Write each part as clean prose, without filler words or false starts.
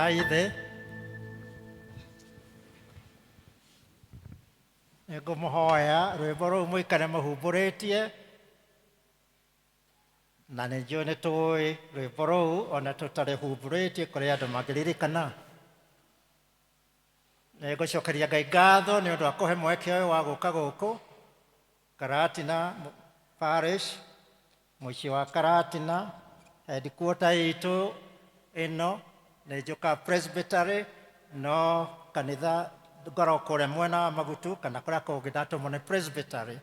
Ngai Thi. Ngũmũhoya rwĩmbo rũu mũikare mũhumbũrĩtie, na nĩ njũĩ nĩ tũĩ rwĩmbo rũu ona tũtarĩhumbũrĩtie kũrĩ andũ mangĩririkana. Nĩ ngũcokeria Ngai ngatho nĩ ũndũ wa kũhe mweke ũyũ wa gũka gũkũ Karatina Parish, mũciĩ wa Karatina, headquarter itũ ĩno nĩ Njuka Presbytery, no kanitha ngoragwo kũrĩa mwena wa Magutu kana kũrĩa kũngĩ ndatũmwo nĩ Presbytery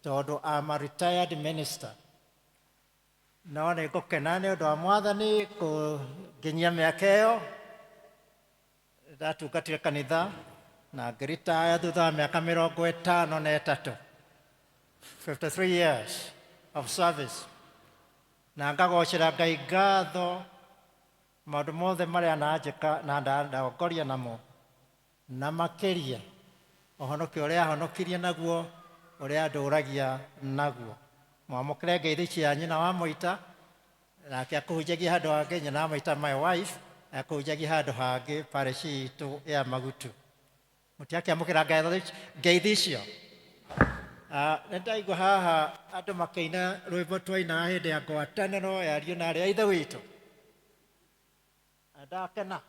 tondũ I'm a retired minister. No nĩ ngũkena nĩ ũndũ wa Mwathani kũnginyia mĩaka ĩyo. Ndatungatire kanitha na ngĩritaya thutha wa mĩaka 53, 53 years of service, na ngagocera Ngai ngatho maũndũ mothe marĩa ananjĩka na ndongoria namo, na makĩria ũhonokio ũrĩa ahonokirie naguo, ũrĩa ndũragia naguo. Mwamũkĩre ngeithi cia nyina wa Muita, nake akũhunjagia handũ hangĩ, nyina wa Muita my wife akũhunjagia handũ hangĩ parish itũ ya Magutu. Mũtiakĩamũkĩra ngeithi icio. Nĩ ndaigua haha andũ makĩina rwĩmbo twainaga hĩndĩ ya ngwatanĩro ya ariũ na aarĩ a Ithe witũ. Ndakena.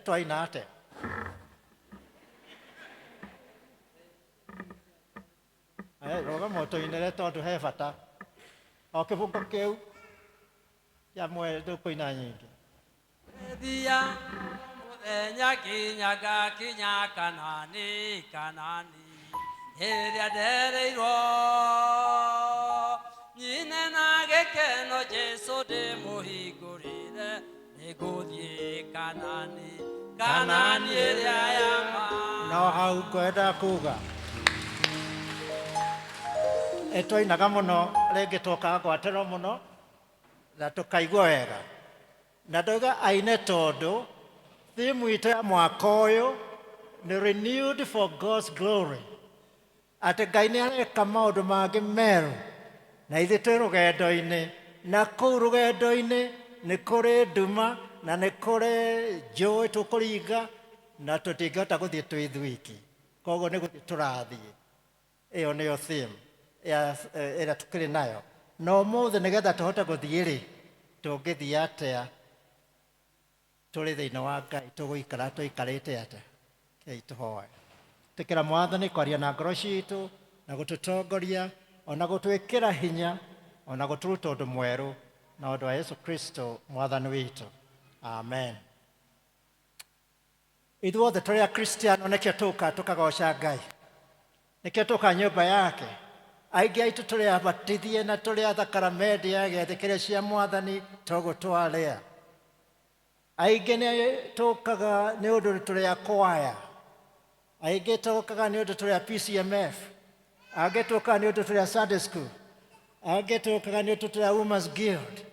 Twaina atĩa? Rũgama ũtũinĩre tondũ he bata. O kĩbungo kĩu yamwe ndũkũina nyingĩ. Thia mũthenya kinyaga kinya Kanani, Kanani hĩrĩa ndereirwo nyine na gĩkeno Jesũ ndĩmũhingũrĩre nĩngũthiĩ Kanani, Kanani ĩrĩa ya ma. No hau ngwenda kuga twainaga mũno, rĩngĩ tũkaga ngwatanĩro mũno na tũkaigua wega, na ndoiga aine tondũ theme itũ ya mwaka ũyũ nĩ renewed for God's glory. Atĩ Ngai nĩ areka maũndũ mangĩ merũ, na ithuĩ twĩ rũgendo-inĩ, na kũu rũgendo-inĩ nĩ kũrĩ nduma na nĩ kũrĩ njũĩ tũkũringa, na tũtingĩhota gũthiĩ twĩ thwiki, koguo nĩ gũthiĩ tũrathiĩ. Ĩyo nĩyo theme ĩrĩa tũkĩrĩ nayo. No ũmũthĩ nĩgetha tũhote gũthiĩ-rĩ, tũngĩthiĩ atĩa tũrĩ thĩinĩ wa Ngai, tũgũikara tũikarĩte atĩa? Kei tũhoe. Tĩkĩra Mwathani kwaria na ngoro citũ na gũtũtongoria, ona gũtwĩkĩra hinya, ona gũtũruta ũndũ mwerũ, na ũndũ wa Yesu Kristo Mwathani witũ. Amen. Ithuothe tũrĩ Akristiano nĩkĩo tũka tũkagoca Ngai, nĩkĩo tũka nyũmba yake. Aingĩ aitũ tũrĩ abatithie na tũrĩ athakaramendi ya gĩathĩkĩre cia Mwathani tũgũtwarĩa. Aingĩ nĩ tũkaga nĩ ũndũ tũrĩ a kwaya, aingĩ tũkaga nĩ ũndũ tũrĩ a PCMF, angĩ tũkaga nĩ ũndũ tũrĩ a Sunday school, angĩ tũkaga nĩ ũndũ tũrĩ a Women's Guild,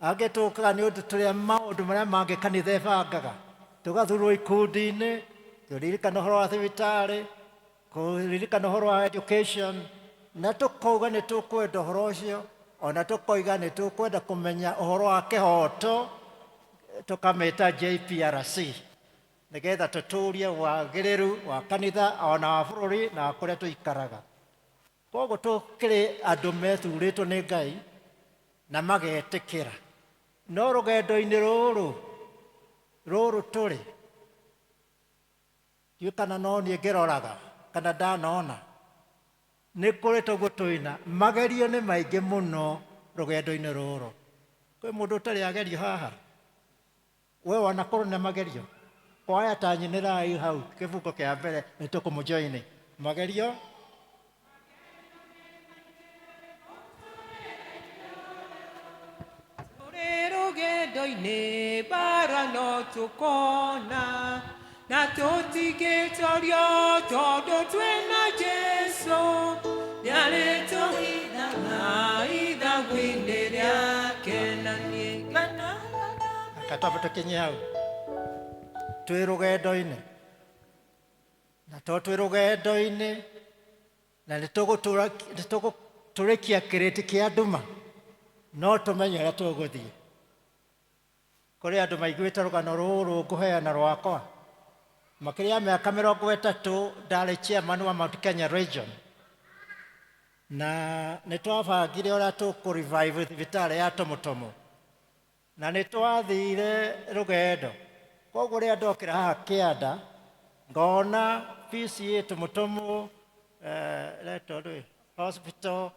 angĩ tũkaga nĩ ũndũ tũrĩ a maũndũ marĩa mangĩ kanitha ĩbangaga. Tũgathurwo ikundi-inĩ, kũririkana ũhoro wa thibitarĩ, kũririkana ũhoro wa education, na tũkauga nĩ tũkwenda ũhoro ũcio, ona tũkoiga nĩ tũkwenda kũmenya ũhoro wa kĩhoto, tũkamĩta JPRC, nĩgetha tũtũũrie wagĩrĩru wa kanitha ona wa bũrũri na kũrĩa tũikaraga. Koguo tũkĩrĩ andũ methurĩtwo nĩ Ngai na magetĩkĩra. No rũgendo-inĩ rũrũ tũrĩ, ndiũĩ kana no niĩ ngĩroraga kana ndanona, nĩ kũrĩ tũguo tũina, magerio nĩ maingĩ mũno rũgendo-inĩ rũrũ. Kwĩ mũndũ ũtarĩ agerio haha? We wana kũrĩ na magerio? Kwaya ta nyinĩrai hau kĩbungo kĩa mbere nĩ tũkũmũjoini. Magerio? Tũrĩ rũgendo-inĩ bara no tũkona, na tũtingĩtorio tondũ twĩna Jesũ, nĩarĩtũhithaga ithagu-inĩ rĩake na niĩ. Katwambe tũkinye hau. Twĩ rũgendo-inĩ, na to twĩ rũgendo-inĩ, na nĩ tũgũtũrĩkia kĩrĩti kĩa nduma, no tũmenye ũrĩa tũgũthiĩ. kuri andu maiguite rugano ruru nguheana rwakwa makiria miaka 30 ndari chairman wa Mount Kenya region na nitwabangire uria tukurevive thibitari ya Tomotomo na nitwathire rugendo koguo ria ndokira haha Kianda ngona PCA Tomotomo hospital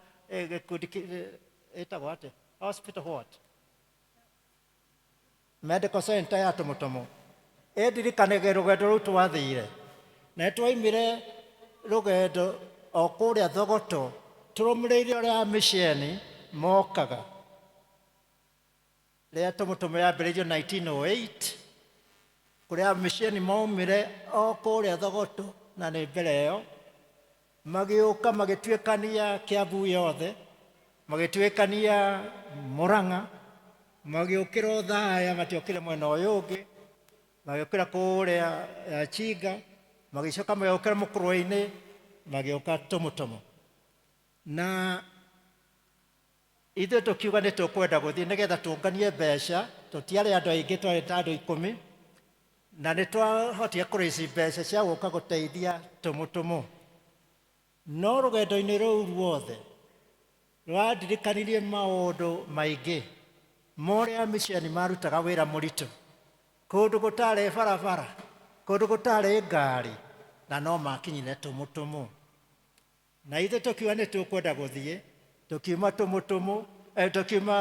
etagwo atia hospital what medical center ya Tomotomo endirikanage rugendo ruu twathire na twaimire rugendo o kuria Thogoto turumiriire uria misheni mokaga ria Tomotomo yambiriirio 1908 kuria misheni maumire o kuria Thogoto na ni mbere iyo magiuka magituikania Kiambu yothe magituikania Murang'a magiukira Thaya matiokire mwena uyu ungi magiukira kuria Chinga magicoka magiukira Mukurwe-ini magiuka Tomotomo na ithuĩ tukiuga nĩ tũkwenda gũthiĩ nĩgetha tũnganie mbeca tũtiarĩ andũ aingĩ twarĩ ta andũ 10 na nĩ twahotire kũrĩci mbeca cia gũka gũteithia Tomotomo no rũgendo-inĩ rũu ruothe rwandirikanirie maũndũ maingĩ morĩa misheni marutaga wĩra mũritũ kũndũ gũtarĩ barabara kũndũ gũtarĩ ngari na no makinyire Tomotomo na ithuĩ tukiuga nĩ tũkwenda gũthiĩ tukiuma Tomotomo tukiuma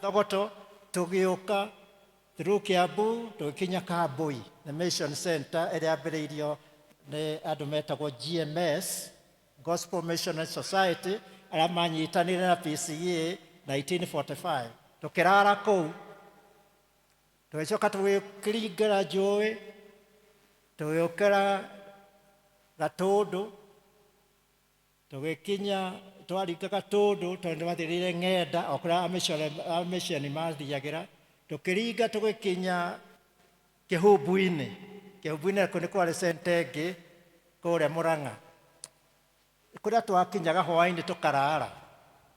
Thogoto tũgĩũka through Kiambu tũgĩkinya Kambui the mission center ĩrĩa yambĩrĩirio nĩ andũ metagwo GMS Gospel Missionary Society arĩa manyitanĩire na PCA 1945 tũkĩrara kũu tũgĩcoka tũgĩkĩringĩra njũĩ tũgĩũkĩra Gatũndũ tũgĩkinya twaringa Gatũndũ tondũ nĩwathirĩire Ng'enda o kũrĩa amisheni mathiagĩra tũkĩringa tũgĩkinya Kĩhumbu-inĩ kũu nĩ kwarĩ center ĩngĩ kũrĩa Murang'a kũrĩa twakinyaga hwaĩ-inĩ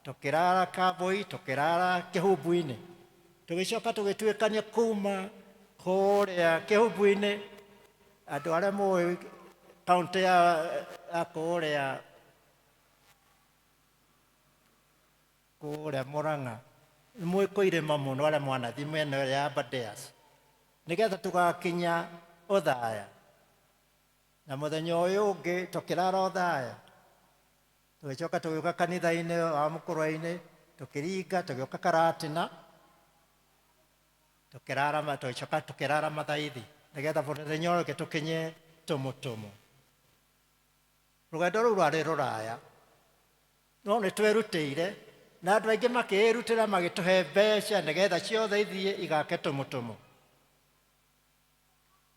tũkĩrara Kambui tũkĩrara Kĩhumbu-inĩ tũgĩcoka tũgĩtuĩkania kuma kũrĩa Kĩhumbu-inĩ andũ arĩa mũĩ kaunti ya kũrĩa Murang'a nĩmũĩ kũirĩma mũno arĩa mwanathi mĩena ĩrĩa ya Aberdares nĩgetha tũgakinya Othaya na mũthenya ũyũ ũngĩ tũkĩrara Othaya tũgĩcoka tũgĩũka kanitha-inĩ wa Mũkũrwe-inĩ tũkĩringa tũgĩũka Karatina tũgĩcoka tũkĩrara Mathaithi nĩgetha mũthenya ũyũ ũngĩ tũkinye Tomotomo rũgendo rũu rwarĩ rũraya no nĩ twerutĩire na andũ aingĩ makĩĩrutĩra magĩtũhe mbeca nĩgetha ciothe ithiĩ igake Tomotomo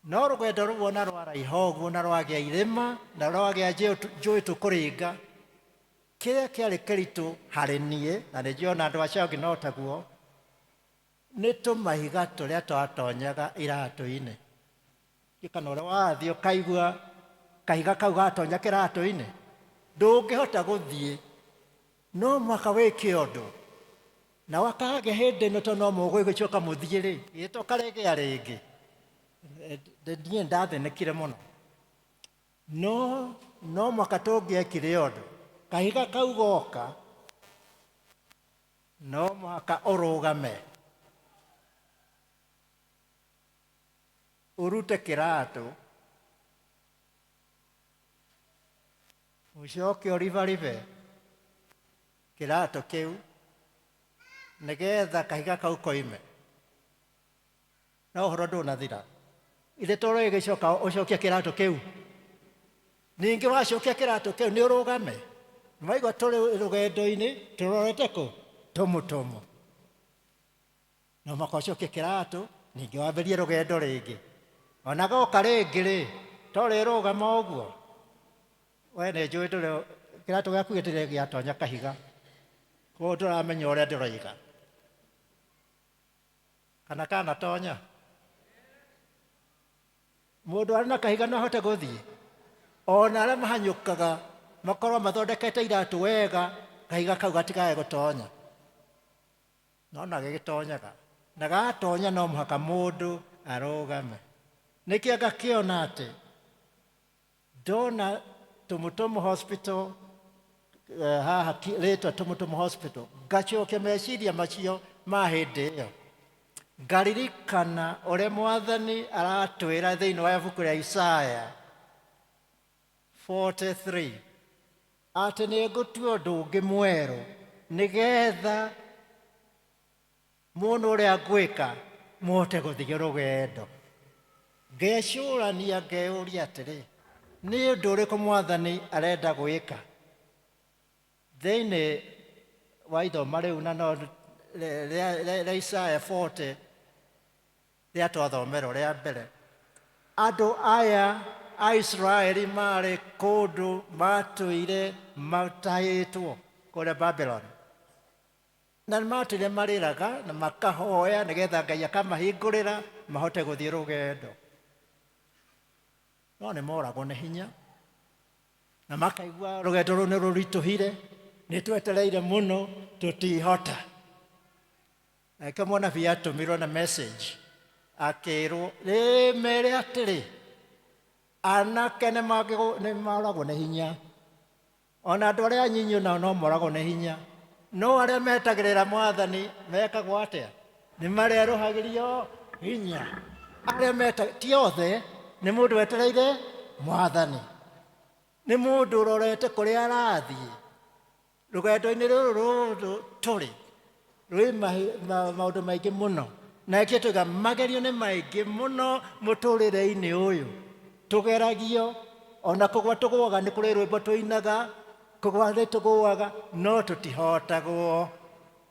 no rũgendo rũu ona rwaraiha ũguo na rwagĩa irĩma na rwagĩa njũĩ tũkũringa kĩrĩa kĩarĩ kĩritũ harĩ niĩ na nĩ njũĩ ona andũ acio angĩ no taguo nĩ tũmahiga tũrĩa twatonyaga iratũ-inĩ kana ũrĩa wathiĩ ũkaigua kahiga kau gatonya kĩratũ-inĩ ndũngĩhota gũthiĩ no mwaka wĩke ũndũ na wakage hĩndĩ ĩno tondũ no mũgũgĩcoka mũthiĩ-rĩ gĩtokaregea rĩngĩ niĩ ndathĩnĩkire mũno no mwaka tũngĩekire ũndũ kahiga kau goka no mwaka ũrũgame urute kĩratũ ucoke ũribaribe kĩratũ kĩu nĩgetha kahiga kau koime no ũhoro ndũnathira ithe toro ĩgĩcoka ũcokia kĩratũ kĩu ningĩ wacokia kĩratũ kĩu nĩ ũrũgame maigua tũrĩ rũgendo-inĩ tũrorete kũ Tomotomo no mwaka ũcokia kĩratũ ningĩ wambĩrie rũgendo rĩngĩ ona goka rĩngĩ-rĩ torĩrũgama ũguo we nĩ njũĩ kĩratũ gĩaku gĩtirĩ gĩatonya kahiga koguo ndũramenya ũrĩa ndĩroiga kana kanatonya mũndũ arĩ na kahiga no ahote gũthiĩ ona arĩa mahanyũkaga makorwo mathondekete iratũ wega kahiga kau gatikae gũtonya no na gĩgĩtonyaga na gatonya no mũhaka mũndũ arũgame. Nĩkĩo ngakĩona atĩ ndona Tumutumu Hospital haha rĩtwa Tumutumu Hospital, ngacokia meciria macio ma hĩndĩ ĩyo, ngaririkana ũrĩa Mwathani aratwĩra thĩinĩ wa ibuku rĩa Isaya 43 atĩ nĩngũtua ũndũ ũngĩ mwerũ nĩgetha mũndũ ũrĩa ngwĩka mũhote gũthiĩ rũgendo. Ngecũrania ngeyũria atĩrĩ, nĩ ũndũ ũrĩkũ Mwathani arenda gwĩka thĩinĩ wa ithoma rĩu na no rĩa Isaya 40 rĩa twathomerwo rĩa mbere. Andũ aya a Israeli marĩ kũndũ matũire matahĩtwo kũrĩa Babylon, na matũire marĩraga na makahoya nĩgetha Ngai akamahingũrĩra mahote gũthiĩ rũgendo, no nĩ moragwo nĩ hinya na makaigua rũgendo rũu nĩ rũritũhire, nĩ twetereire mũno tũtihota. Nake mũnabii atũmirwo na message akĩrwo mere atĩrĩ, anake nĩ moragwo nĩ hinya, ona andũ arĩa anyinyi nao no moragwo nĩ hinya, no arĩa metagĩrĩra Mwathani mekagwo atĩa? Nĩ marerũhagĩrio hinya. Arĩa ti othe, nĩ mũndũ wetereire Mwathani, nĩ mũndũ ũrorete kũrĩa arathiĩ. Rũgendo-inĩ rũrũ tũrĩ rwĩ maũndũ maingĩ mũno, na kĩ tũiga magerio nĩ maingĩ mũno mũtũrĩre-inĩ ũyũ, tũgeragio, ona kũgwa tũgũaga, nĩ kũrĩ rwĩmbo tũinaga, kũgwa nĩ tũgũaga no tũtihotagwo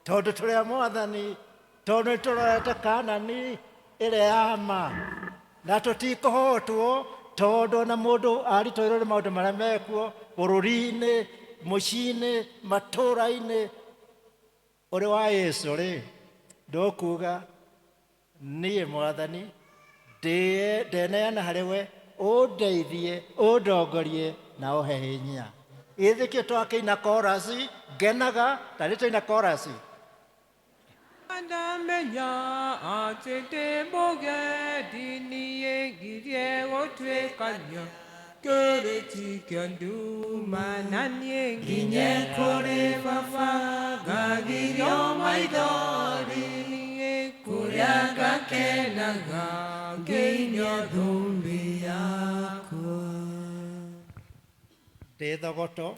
tondũ tũrĩ a Mwathani, tondũ nĩ tũrorete Kaanani ĩrĩa ya ma, na tũtikũhotwo tondũ ona mũndũ aritũhĩrwo nĩ maũndũ marĩa mekuo bũrũri-inĩ, mũciĩ-inĩ, matũũra-inĩ. Ũrĩ wa Yesu rĩ, ndũkuga niĩ Mwathani ndeneana harĩ we, ũndeithie, ũndongorie na ũhe hinya. Ithikio twakĩina korasi, ngenaga tarĩ tũina korasi. Ndamenya atĩ ndĩ mũgendi niĩ ngirie gũtuĩkania kĩrĩti kĩa nduma, na niĩ nginye kũrĩ Baba ngagirio maithori, kũrĩa ngakenaga ngĩinia thũmbĩ yakwa. Ndĩ thogoto,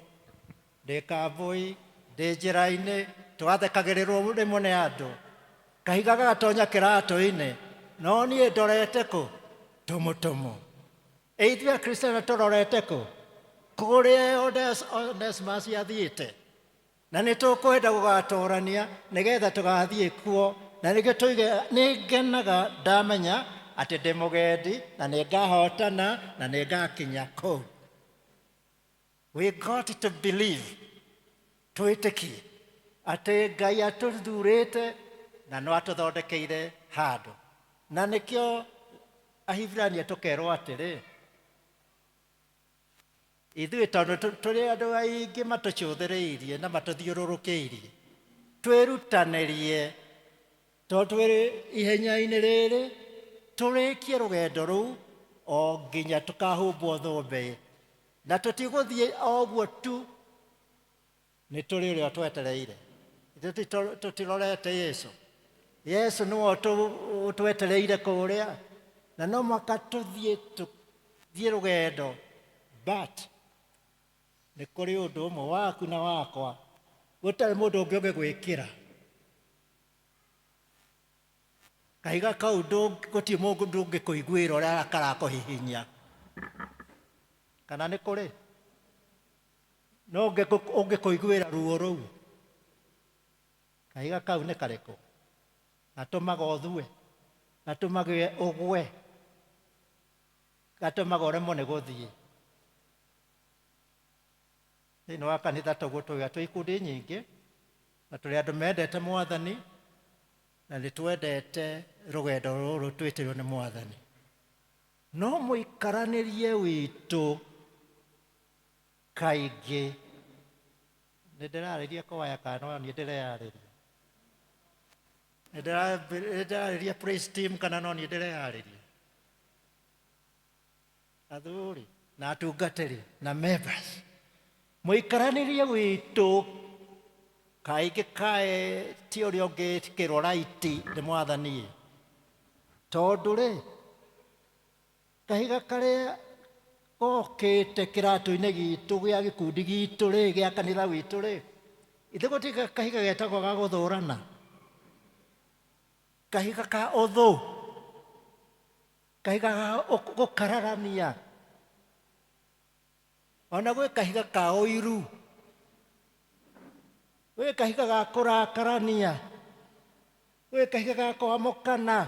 ndĩ kambũi, ndĩ njĩra-inĩ, twathekagĩrĩrwo rĩmwe nĩ andũ, kahiga gagatonya kĩratũ-inĩ, no niĩ ndorete kũ? Tumutumu. Ithuĩ Akristiano tũrorete kũ? Kũrĩa Onesimus athiĩte, na nĩ tũkwenda gũgatũrania nĩgetha tũgathiĩ kuo, na nĩkĩo tũige nĩ ngenaga ndamenya atĩ ndĩ mũgendi na nĩ ngahotana na nĩ ngakinya kũu. We got to believe, twĩtĩkie atĩ Ngai atũthurĩte na no atũthondekeire handũ, na nĩkĩo Ahibirania tũkerwo atĩrĩ, ithuĩ tondũ tũrĩ andũ aingĩ matũcũthĩrĩirie na matũthiũrũrũkĩirie, twĩrutanĩrie tondũ twĩrĩ ihenya-inĩ rĩrĩ, tũrĩkie rũgendo rũu o nginya tũkahumbwo thũmbĩ, na tũtigũthiĩ o ũguo tu, nĩ tũrĩ ũrĩa twetereire. Tũtirorete Yesu. Yesu nĩwe ũtwetereire kũrĩa, na no mũhaka tũthiĩ rũgendo, but nĩ kũrĩ ũndũ ũmwe waku na wakwa gũtarĩ mũndũ ũngĩ ũngĩgwĩkĩra. Kahiga kau gũtirĩ mũndũ ũngĩkũiguĩra ũrĩa karakũhihinya, kana nĩ kũrĩ? No ũngĩkũiguĩra ruo rũu? Kahiga kau nĩ karĩkũ? Gatũmaga ũthue, gatũmaga ũgwe, gatũmaga ũremwo nĩ gũthiĩ. Thĩinĩ wa kanitha tũguo tũiga twĩ ikundi nyingĩ, na tũrĩ andũ mendete Mwathani na nĩ twendete rũgendo rũrũ twĩtĩirwo nĩ Mwathani, no mũikaranĩrie witũ kaingĩ. Nĩ ndĩrarĩria kwaya kana no niĩ ndĩreyarĩria? Nĩndĩrarĩria praise team kana no niĩ ndĩreharĩria athuri na atungatĩri na members mũikaranĩrie gwitũ kaingĩ kae ti ũrĩa ũngĩkĩrwo raiti nĩ mwathani tondũ rĩ kahiga karĩa gokĩte kĩratũ-inĩ gitũ gĩa gĩkundi gitũ rĩ gĩa kanitha witũ rĩ ithe gũtirĩ kahiga getagwo ga gũthũrana kahiga ka ũthũ kahiga ga gũkararania ona gwĩ kahiga ka ũiru gwĩ kahiga ga kũrakarania gwĩ kahiga ga kwamũkana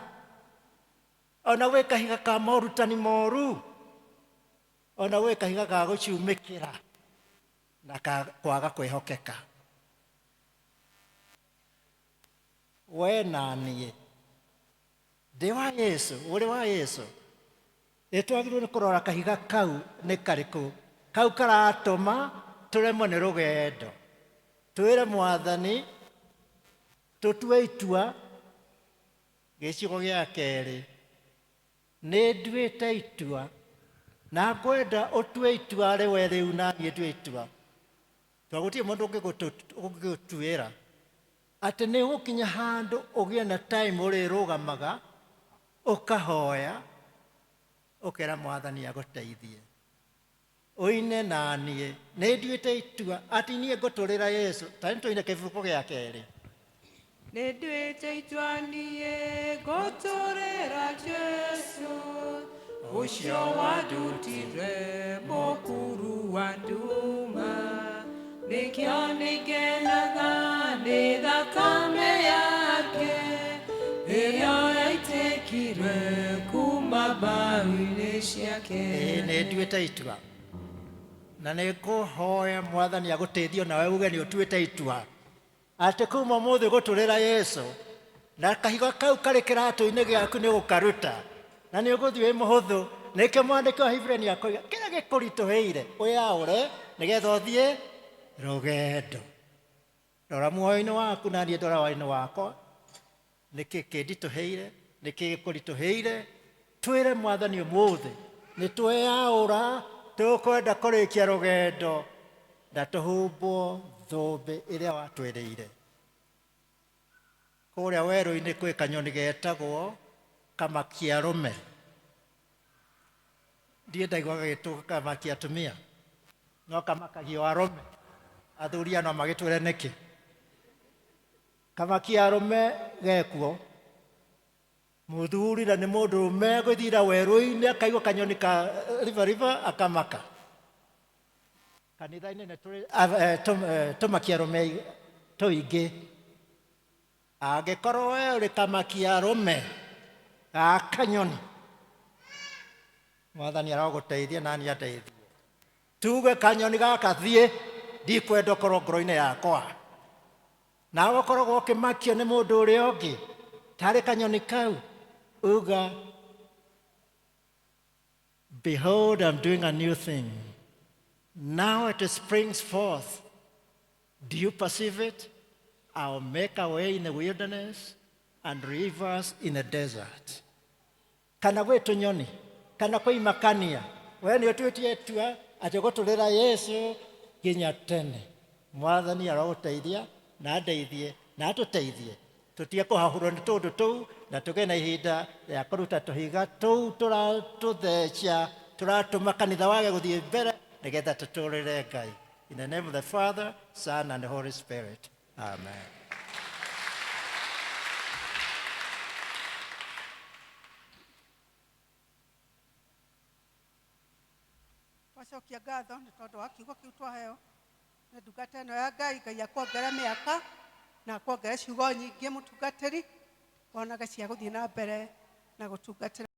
ona gwĩ kahiga ka morutani moru ona gwĩ kahiga ga gũciumĩkĩra na kwaga kwĩhokeka we na niĩ ndĩ wa Yesu ũrĩ wa Yesu nĩtwagĩrĩirwo nĩ kũrora kahiga kau nĩ karĩkũ kau karatũma tũremwo nĩ rũgendo twĩre mwathani tũtue itua gĩcigo gĩa kerĩ nĩ nduĩte itua na ngwenda ũtue itua rĩwe rĩu na niĩ ndue itua tondũ gũtirĩ mũndũ ũngĩgũtuĩra atĩ nĩ ũgũkinya handũ ũgĩe na time ũrĩrũgamaga ũkahoya ũkera mwathani agũteithie ũine na niĩ nĩ nduĩte itua atĩ niĩ ngũtũrĩra Yesu ta nĩtũine kĩbũkũ gĩa kerĩ nĩ nduĩte itua niĩ ngũtũrĩra Jesu ũcio wandutire mũkuru wa nduma nĩkĩo nĩngenaga nĩ thakame yake ĩrĩa yaitĩkire kuma mbaru-inĩ ciake nĩ nduĩte itua na nĩ ngũhoya mwathani agũteithio nawe uge nĩ ũtuĩte itua atĩ kuma ũmũthĩ gũtũrĩra Yesu na kahiga kau karĩ kĩratũ-inĩ gĩaku nĩ ũgũkaruta na nĩ ũgũthiĩ wĩ mũhũthũ nĩkĩo mwandĩki wa Hibrania akoiga kĩrĩa gĩkũritũhĩire ũyaũre nĩgetha ũthiĩ rũgendo rora muoyo-inĩ waku na niĩ ndora muoyo-inĩ wakwa nĩkĩ kĩnditũhĩire nĩkĩ gĩkũritũhĩire twĩre mwathani ũmũthĩ nĩ tweyaũra tũkwenda kũrĩkia rũgendo na tũhumbwo thũmbĩ ĩrĩa watwĩrĩire kũrĩa werũ-inĩ kwĩ kanyoni getagwo kamakia-arũme ndiĩ ndaigua gagĩtwo kamakia atumia no kamakagio arũme athuri no magĩtwĩre nĩkĩ kamakia-arũme gekuo mũthuri na nĩ mũndũrũme gũthira werũ-inĩ akaigua kanyoni ka riva akamaka kanitha-inĩ nĩ tũrĩ tũmakia-arũme tũingĩ angĩkorwo we ũrĩ kamakia-arũme ga kanyoni mwathani aragũteithia na niĩ ateithie tuge kanyoni gaka thiĩ ndikwenda ũkorwo ngoro-inĩ yakwa nawe ũkoragwo ũkĩmakio nĩ mũndũ ũrĩa ũngĩ tarĩ kanyoni kau uga behold I'm doing a new thing now it springs forth do you perceive it I'll make a way in the wilderness and rivers in the desert kana gwĩ tũnyoni kana kwĩ imakania we nĩ ũtuĩtie itua atĩ gũtũrĩra Yesu nginya tene mwathani aragũteithia na ndeithie na atũteithie tũtige kũhahũrwo nĩ tũndũ tũu na tũgĩe na ihinda rĩa kũruta tũhiga tũu tũratũtheca tũratũma kanitha wage gũthiĩ mbere nĩgetha tũtũrĩre Ngai in the name of the Father, Son and the Holy Spirit. Amen. Twacokia ngatho nĩ tondũ wa kiugo kĩu twaheo nĩ ndungata ĩno ya Ngai. Ngai akwongere mĩaka na akwongere ciugo nyingĩ mũtungatĩri onaga cia gũthiĩ na mbere na gũtungatĩra